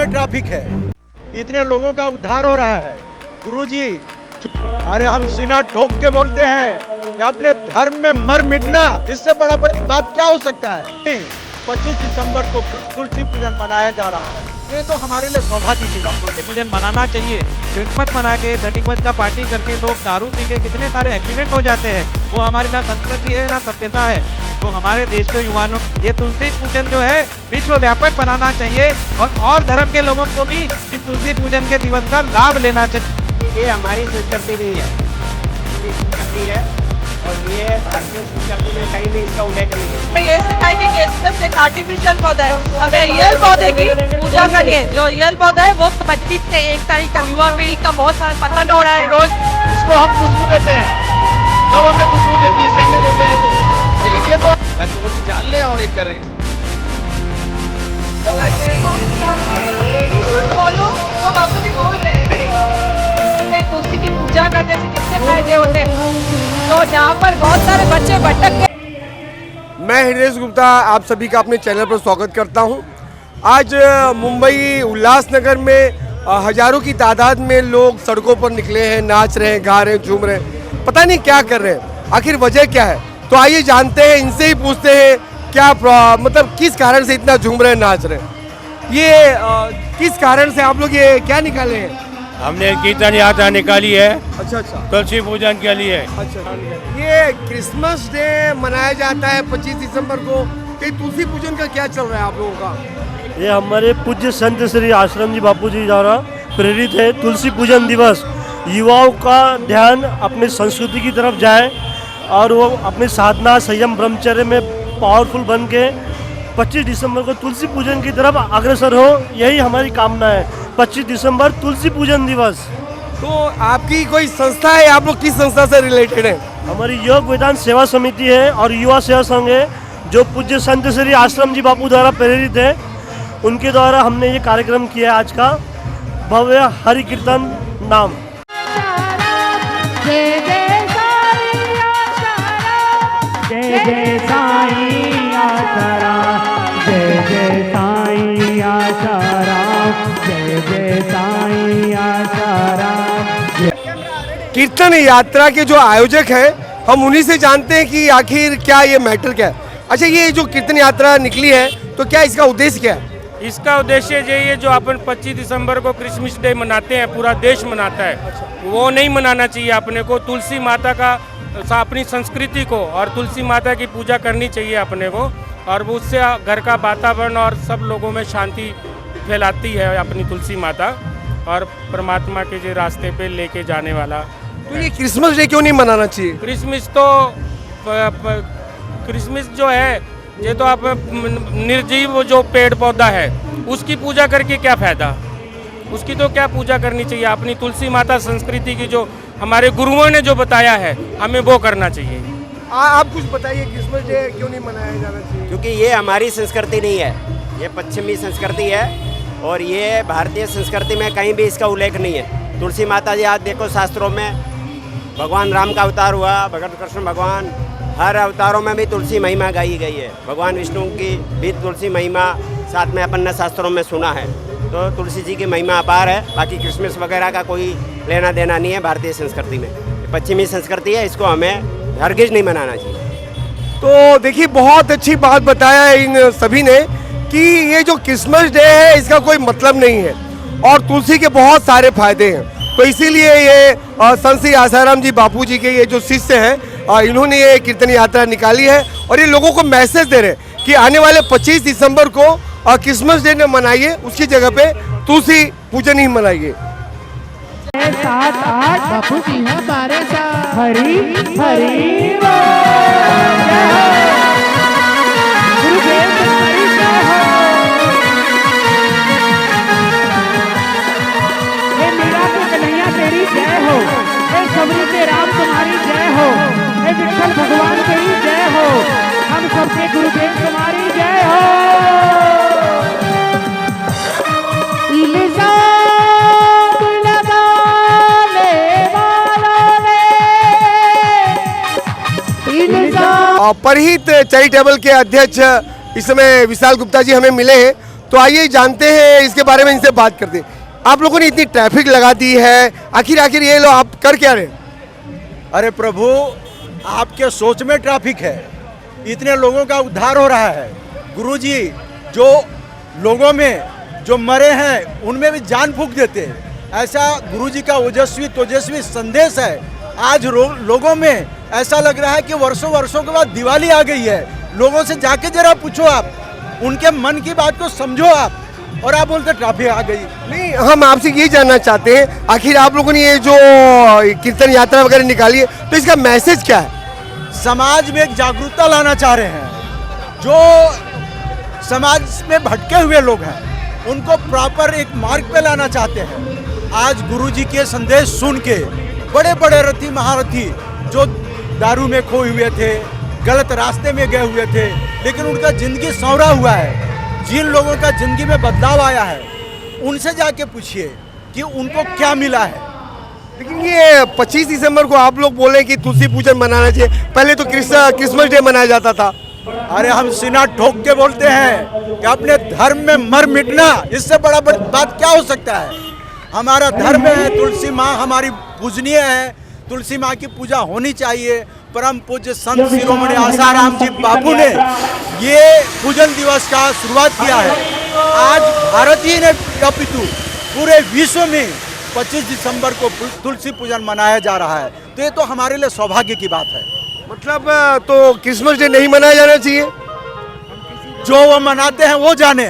में ट्रैफिक है, इतने लोगों का उद्धार हो रहा है। गुरुजी, अरे हम सीना ठोक के बोलते हैं कि अपने धर्म में मर मिटना, इससे बड़ा बड़ी बात क्या हो सकता है। 25 दिसंबर को तुलसी पूजन मनाया जा रहा है, ये तो हमारे लिए सौभाग्य की बात है। मुझे मनाना चाहिए। क्रिसमस मना के 31 का पार्टी करके लोग दारू पी के कितने सारे एक्सीडेंट हो जाते हैं। वो हमारी ना संस्कृति है ना सभ्यता है। तो हमारे देश के युवाओं ये तुलसी पूजन जो है विश्व व्यापक बनाना चाहिए और धर्म के लोगों को भी इस तुलसी पूजन के दिवस का लाभ लेना चाहिए। ये हमारी संस्कृति नहीं है, ये संस्कृति है और ये भारतीय संस्कृति में कहीं भी इसका उल्लेख नहीं है। ये सिखाएंगे कि इसमें एक आर्टिफिशियल पौधा है, हमें रियल पौधे की पूजा करिए। जो रियल पौधा है वो 25 से 1 तारीख का युवा पीढ़ी का बहुत सारा पसंद हो रहा है। रोज इसको हम खुशबू देते हैं, लोगों में खुशबू देती है, सेंटे देते हैं, लेकिन ये तो जान ले और ये करें। बोलो तो बापू जी बोल रहे हैं तुलसी की पूजा करने से कितने फायदे होते हैं। तो जहाँ पर बहुत सारे बच्चे भटक गए। मैं हृदय गुप्ता आप सभी का अपने चैनल पर स्वागत करता हूं। आज मुंबई उल्लासनगर में हजारों की तादाद में लोग सड़कों पर निकले हैं, नाच रहे हैं, गा रहे हैं, झूम रहे हैं, पता नहीं क्या कर रहे हैं, आखिर वजह क्या है। तो आइए जानते हैं, इनसे ही पूछते हैं क्या मतलब किस कारण से इतना झूम रहे हैं, नाच रहे हैं। ये किस कारण से आप लोग ये क्या निकाले हैं? हमने कीर्तन यात्रा निकाली है। अच्छा अच्छा, तुलसी पूजन के लिए। अच्छा, ये क्रिसमस डे मनाया जाता है 25 दिसंबर को, ये तुलसी पूजन का क्या चल रहा है आप लोगों का? ये हमारे पूज्य संत श्री आश्रम जी बापू जी द्वारा प्रेरित है तुलसी पूजन दिवस। युवाओं का ध्यान अपनी संस्कृति की तरफ जाए और वो अपनी साधना संयम ब्रह्मचर्य में पावरफुल बन के 25 दिसंबर को तुलसी पूजन की तरफ अग्रसर हो, यही हमारी कामना है। 25 दिसंबर तुलसी पूजन दिवस। तो आपकी कोई संस्था है, आप लोग किस संस्था से रिलेटेड है? हमारी योग वेदांत सेवा समिति है और युवा सेवा संघ है, जो पूज्य संत श्री आश्रम जी बापू द्वारा प्रेरित है। उनके द्वारा हमने ये कार्यक्रम किया आज का भव्य हरि कीर्तन नाम। जय जय साईं आशाराम, जय जय साईं आशाराम, जय जय साईं आशाराम, जय जय साईं आशाराम। कीर्तन यात्रा के जो आयोजक हैं, हम उन्हीं से जानते हैं कि आखिर क्या ये मैटर क्या है। अच्छा, ये जो कीर्तन यात्रा निकली है तो क्या इसका उद्देश्य क्या है? इसका उद्देश्य यही है, जो अपन 25 दिसंबर को क्रिसमस डे मनाते हैं, पूरा देश मनाता है, वो नहीं मनाना चाहिए। अपने को तुलसी माता का अपनी संस्कृति को और तुलसी माता की पूजा करनी चाहिए अपने को, और उससे घर का वातावरण और सब लोगों में शांति फैलाती है अपनी तुलसी माता, और परमात्मा के जो रास्ते पे लेके जाने वाला। तो ये क्रिसमस डे क्यों नहीं मनाना चाहिए? क्रिसमस तो क्रिसमस जो है ये तो आप निर्जीव जो पेड़ पौधा है उसकी पूजा करके क्या फायदा, उसकी तो क्या पूजा करनी चाहिए। अपनी तुलसी माता संस्कृति की जो हमारे गुरुओं ने जो बताया है हमें वो करना चाहिए। आप कुछ बताइए, क्रिसमस डे क्यों नहीं मनाया जाना चाहिए? क्योंकि ये हमारी संस्कृति नहीं है, ये पश्चिमी संस्कृति है और ये भारतीय संस्कृति में कहीं भी इसका उल्लेख नहीं है। तुलसी माता जी आज देखो शास्त्रों में भगवान राम का अवतार हुआ, भगवान कृष्ण भगवान, हर अवतारों में भी तुलसी महिमा गाई गई है। भगवान विष्णु की भी तुलसी महिमा साथ में अपन ने शास्त्रों में सुना है। तो तुलसी जी की महिमा अपार है। बाकी क्रिसमस वगैरह का कोई लेना देना नहीं है भारतीय संस्कृति में, पश्चिमी संस्कृति है, इसको हमें हरगिज नहीं मनाना चाहिए। तो देखिए, बहुत अच्छी बात बताया है इन सभी ने कि ये जो क्रिसमस डे है इसका कोई मतलब नहीं है और तुलसी के बहुत सारे फायदे हैं। तो इसीलिए ये संत श्री आसाराम जी बापू जी के ये जो शिष्य हैं, इन्होंने ये कीर्तन यात्रा निकाली है और ये लोगों को मैसेज दे रहे हैं कि आने वाले 25 दिसंबर को क्रिसमस डे न मनाइए, उसकी जगह पे तुलसी पूजन ही मनाइए। 7 8 बापू जी हमारे साथ, हरी हरी गुरुदेव तुम्हारी जय हो, हे मीरा की कन्हैया तेरी जय हो, हे सबरी के राम तुम्हारी जय हो, हे विठ्ठल भगवान तेरी जय हो, हम सबके गुरुदेव तुम्हारी जय हो। परहित चैरिटेबल के अध्यक्ष इस समय विशाल गुप्ता जी हमें मिले हैं। तो आइए जानते हैं इसके बारे में, इनसे बात करते हैं। आप लोगों ने इतनी ट्रैफिक लगा दी है, आखिर ये लोग आप कर क्या रहे हैं? अरे प्रभु, आपके सोच में ट्रैफिक है, इतने लोगों का उद्धार हो रहा है। गुरुजी जो लोगों में जो मरे हैं उनमें भी जान फूंक देते हैं। ऐसा गुरुजी का तेजस्वी संदेश है। आज लोगों में ऐसा लग रहा है कि वर्षों के बाद दिवाली आ गई है। लोगों से जाके जरा पूछो, आप उनके मन की बात को समझो आप, और आप बोलते ट्रैफिक आ गई। नहीं, हम आपसे ये जानना चाहते हैं, आखिर आप लोगों ने ये जो कीर्तन यात्रा वगैरह निकाली है, तो इसका मैसेज क्या है? समाज में एक जागरूकता लाना चाह रहे हैं। जो समाज में भटके हुए लोग हैं उनको प्रॉपर एक मार्ग पे लाना चाहते हैं। आज गुरुजी के संदेश सुन के बड़े बड़े रथी महारथी जो दारू में खोए हुए थे, गलत रास्ते में गए हुए थे, लेकिन उनका जिंदगी संवरा हुआ है। जिन लोगों का जिंदगी में बदलाव आया है उनसे जाके पूछिए कि उनको क्या मिला है। लेकिन ये 25 दिसंबर को आप लोग बोले कि तुलसी पूजन मनाना चाहिए, पहले तो क्रिसमस डे मनाया जाता था। अरे हम सीना ठोक के बोलते हैं कि अपने धर्म में मर मिटना, इससे बड़ा बात क्या हो सकता है। हमारा धर्म है, तुलसी माँ हमारी पूजनीय है, तुलसी माँ की पूजा होनी चाहिए। परम पूज्य संत शिरोमणि आसाराम जी बापू ने ये पूजन दिवस का शुरुआत किया है। आज भारत ही नहीं अपितु पूरे विश्व में 25 दिसंबर को तुलसी पूजन मनाया जा रहा है। तो ये तो हमारे लिए सौभाग्य की बात है। मतलब तो क्रिसमस डे नहीं मनाया जाना चाहिए? जो वो मनाते हैं वो जाने,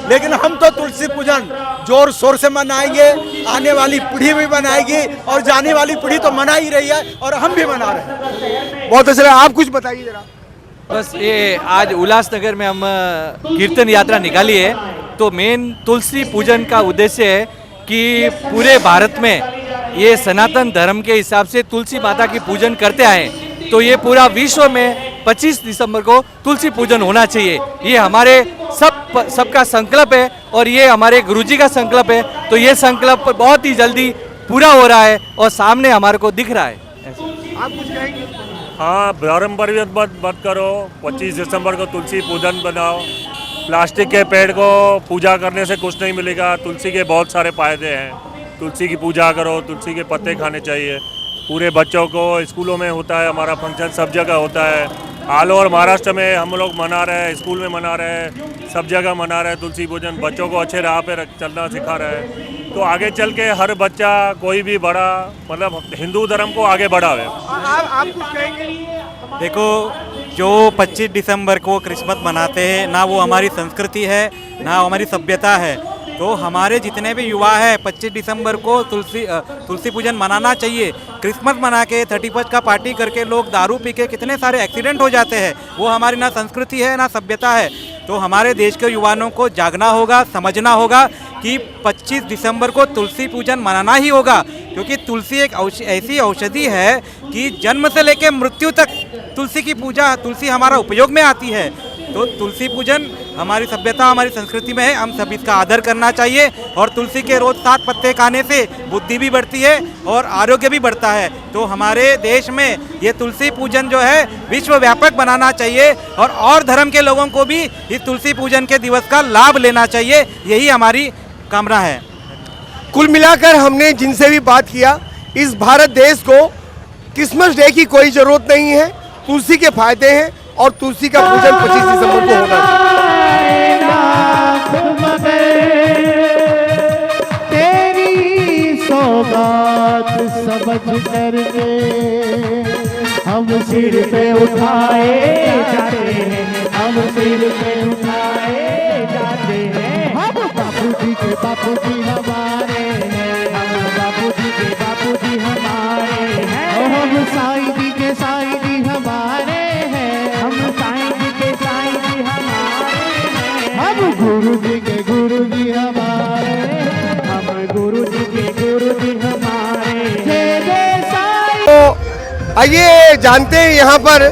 लेकिन हम तो तुलसी पूजन जोर शोर से मनाएंगे। आने वाली पीढ़ी भी मनाएगी और जाने वाली पीढ़ी तो मना ही रही है और हम भी मना रहे हैं। बहुत अच्छा, आप कुछ बताइए जरा। बस ये आज उल्लासनगर में हम कीर्तन यात्रा निकाली है, तो मेन तुलसी पूजन का उद्देश्य है कि पूरे भारत में ये सनातन धर्म के हिसाब से तुलसी माता की पूजन करते आए, तो ये पूरा विश्व में 25 दिसंबर को तुलसी पूजन होना चाहिए। ये हमारे सबका संकल्प है और ये हमारे गुरुजी का संकल्प है। तो ये संकल्प बहुत ही जल्दी पूरा हो रहा है और सामने हमारे को दिख रहा है। आप कुछ कहेंगे? हाँ, पारंपरिक मत करो, 25 दिसंबर को तुलसी पूजन बनाओ। प्लास्टिक के पेड़ को पूजा करने से कुछ नहीं मिलेगा, तुलसी के बहुत सारे फायदे हैं। तुलसी की पूजा करो, तुलसी के पत्ते खाने चाहिए। पूरे बच्चों को स्कूलों में होता है, हमारा फंक्शन सब जगह होता है। ऑल ओवर महाराष्ट्र में हम लोग मना रहे हैं, स्कूल में मना रहे हैं, सब जगह मना रहे हैं तुलसी पूजन। बच्चों को अच्छे राह पे चलना सिखा रहे हैं, तो आगे चल के हर बच्चा कोई भी बड़ा मतलब हिंदू धर्म को आगे बढ़ावे। आप कुछ कहेंगे? देखो, जो 25 दिसंबर को क्रिसमस मनाते हैं ना, वो हमारी संस्कृति है ना हमारी सभ्यता है। तो हमारे जितने भी युवा हैं 25 दिसंबर को तुलसी पूजन मनाना चाहिए। क्रिसमस मना के 31 का पार्टी करके लोग दारू पी के कितने सारे एक्सीडेंट हो जाते हैं, वो हमारी ना संस्कृति है ना सभ्यता है। तो हमारे देश के युवाओं को जागना होगा, समझना होगा कि 25 दिसंबर को तुलसी पूजन मनाना ही होगा, क्योंकि तुलसी एक ऐसी औषधि है कि जन्म से लेकर मृत्यु तक तुलसी की पूजा, तुलसी हमारा उपयोग में आती है। तो तुलसी पूजन हमारी सभ्यता, हमारी संस्कृति में है, हम सभी इसका आदर करना चाहिए। और तुलसी के रोज 7 पत्ते खाने से बुद्धि भी बढ़ती है और आरोग्य भी बढ़ता है। तो हमारे देश में ये तुलसी पूजन जो है विश्व व्यापक बनाना चाहिए और धर्म के लोगों को भी इस तुलसी पूजन के दिवस का लाभ लेना चाहिए, यही हमारी कामना है। कुल मिलाकर हमने जिनसे भी बात किया, इस भारत देश को क्रिसमस डे की कोई जरूरत नहीं है। तुलसी के फायदे हैं और तुलसी का पूजन 25 दिसंबर को होना चाहिए। तेरी सौगात समझ करके हम सिर पे उठाए जाते हैं, हम सिर पे उठाए जाते हैं। हम बापू जी के बापू जी हमारे हैं, हम बापू जी के बापू जी हमारे हैं। हम साईं जी के साईं जी हमारे हैं, हम साईं जी के साईं जी हमारे हैं। हम गुरु जी के गुरु जी हमारे, हम गुरु जी के गुरु जी हमारे। जय जय साईं। तो आइए जानते हैं यहाँ पर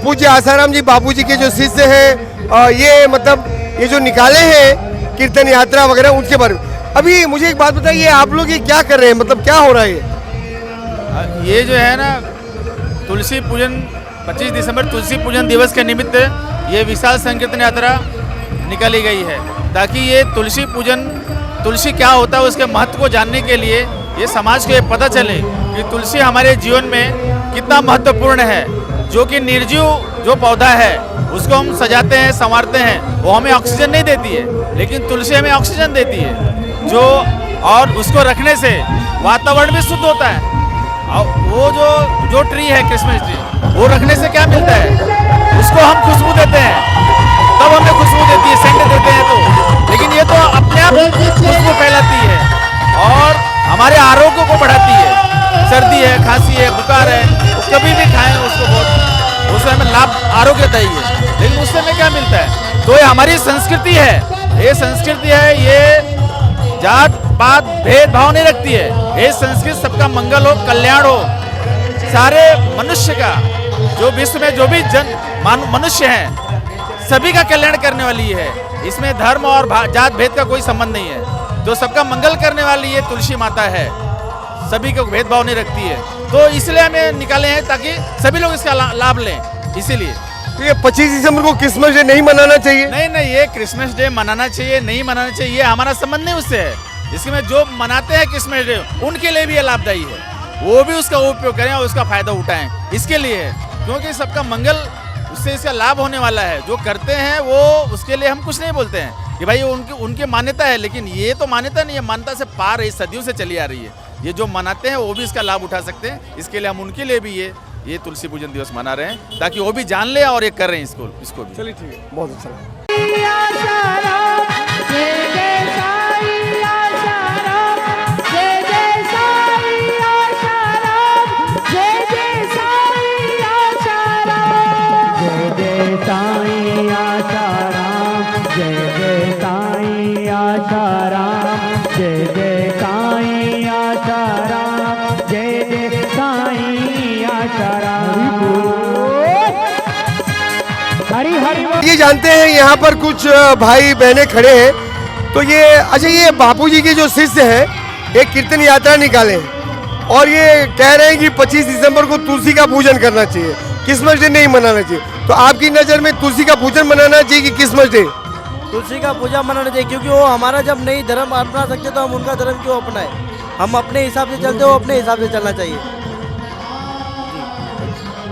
पूज्य आसाराम जी बापू जी के जो शिष्य हैं, ये मतलब ये जो निकाले हैं कीर्तन यात्रा वगैरह, उनके बारे में अभी मुझे एक बात बताइए, आप लोग ये क्या कर रहे हैं, मतलब क्या हो रहा है? ये जो है ना तुलसी पूजन 25 दिसंबर तुलसी पूजन दिवस के निमित्त ये विशाल संकीर्तन यात्रा निकाली गई है। ताकि ये तुलसी पूजन, तुलसी क्या होता है उसके महत्व को जानने के लिए ये समाज को ये पता चले कि तुलसी हमारे जीवन में कितना महत्वपूर्ण है। जो कि निर्जीव जो पौधा है उसको हम सजाते हैं, संवारते हैं, वो हमें ऑक्सीजन नहीं देती है, लेकिन तुलसी हमें ऑक्सीजन देती है जो, और उसको रखने से वातावरण भी शुद्ध होता है। और वो जो ट्री है क्रिसमस ट्री, वो रखने से क्या मिलता है, उसको हम खुशबू देते हैं, तब हमें खुशबू देती है, सेंट देते हैं तो, लेकिन ये तो अपने आप खुशबू फैलाती है और हमारे आरोग्य को बढ़ाती है। सर्दी है, खांसी है, बुखार है, कभी भी खाएं उसको, बहुत उससे हमें लाभ आरोग्यदायी है, लेकिन उससे हमें क्या मिलता है, तो ये हमारी संस्कृति है, ये संस्कृति है, ये जात पात भेदभाव नहीं रखती है, ये संस्कृति सबका मंगल हो, कल्याण हो, सारे मनुष्य का, जो विश्व में जो भी मनुष्य हैं सभी का कल्याण करने वाली है। इसमें धर्म और जात भेद का कोई संबंध नहीं है, जो सबका मंगल करने वाली ये तुलसी माता है, सभी को भेदभाव नहीं रखती है, तो इसलिए हमें निकाले हैं ताकि सभी लोग इसका लाभ लें, इसीलिए। तो ये 25 दिसंबर को क्रिसमस डे नहीं मनाना चाहिए? नहीं, ये क्रिसमस डे मनाना चाहिए, नहीं मनाना चाहिए, ये हमारा संबंध नहीं उससे है। इसमें जो मनाते हैं क्रिसमस डे उनके लिए भी ये लाभदायी है, वो भी उसका उपयोग करें और उसका फायदा उठाएं, इसके लिए है, क्योंकि सबका मंगल, उससे इसका लाभ होने वाला है। जो करते हैं वो उसके लिए हम कुछ नहीं बोलते हैं कि भाई उनकी मान्यता है, लेकिन ये तो मान्यता नहीं है, मान्यता से पार है, सदियों से चली आ रही है। ये जो मनाते हैं वो भी इसका लाभ उठा सकते हैं, इसके लिए हम उनके लिए भी ये तुलसी पूजन दिवस मना रहे हैं ताकि वो भी जान ले और ये कर रहे हैं इसको भी। चलिए ठीक है, बहुत अच्छा। ये जानते हैं यहाँ पर कुछ भाई बहनें खड़े हैं, तो ये अच्छा, ये बापूजी के जो शिष्य हैं एक कीर्तन यात्रा निकाले हैं और ये कह रहे हैं कि 25 दिसंबर को तुलसी का पूजन करना चाहिए, क्रिसमस डे नहीं मनाना चाहिए। तो आपकी नज़र में तुलसी का पूजन मनाना चाहिए कि क्रिसमस डे? तुलसी का पूजा मनाना चाहिए, क्योंकि वो हमारा जब नहीं धर्म अपना सकते तो हम उनका धर्म क्यों अपनाएं? हम अपने हिसाब से चलते, वो अपने हिसाब से चलना चाहिए।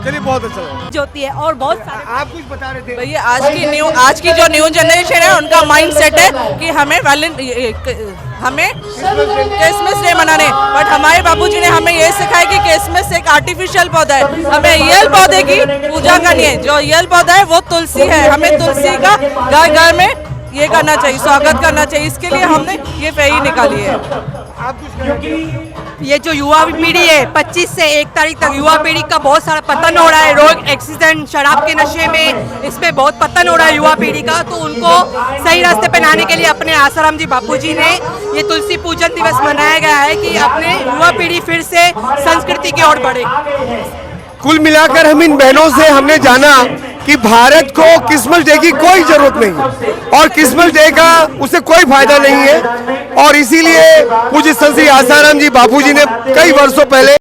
चलिए, बहुत अच्छा लगा। होती है और बहुत आप कुछ बता रहे थे भैया, आज की जो न्यू जनरेशन है उनका माइंड सेट है कि हमें क्रिसमस डे मनाने, बट हमारे बापूजी ने हमें ये सिखाया कि क्रिसमस एक आर्टिफिशियल पौधा है, हमें रियल पौधे की पूजा करनी है। जो रियल पौधा है वो तुलसी है, हमें तुलसी का घर घर में ये करना चाहिए, स्वागत करना चाहिए, इसके लिए हमने ये फेरी निकाली है। ये जो युवा पीढ़ी है 25 से 1 तारीख तक युवा पीढ़ी का बहुत सारा पतन हो रहा है, रोग, एक्सीडेंट, शराब के नशे में, इसमें बहुत पतन हो रहा है युवा पीढ़ी का, तो उनको सही रास्ते पे लाने के लिए अपने आसाराम जी बापूजी ने ये तुलसी पूजन दिवस मनाया गया है कि अपने युवा पीढ़ी फिर से संस्कृति की ओर बढ़े। कुल मिलाकर हम इन बहनों से हमने जाना कि भारत को क्रिसमस डे की कोई जरूरत नहीं और क्रिसमस डे का उससे कोई फायदा नहीं है, और इसीलिए पूज्य संत श्री आसाराम जी बापूजी ने कई वर्षों पहले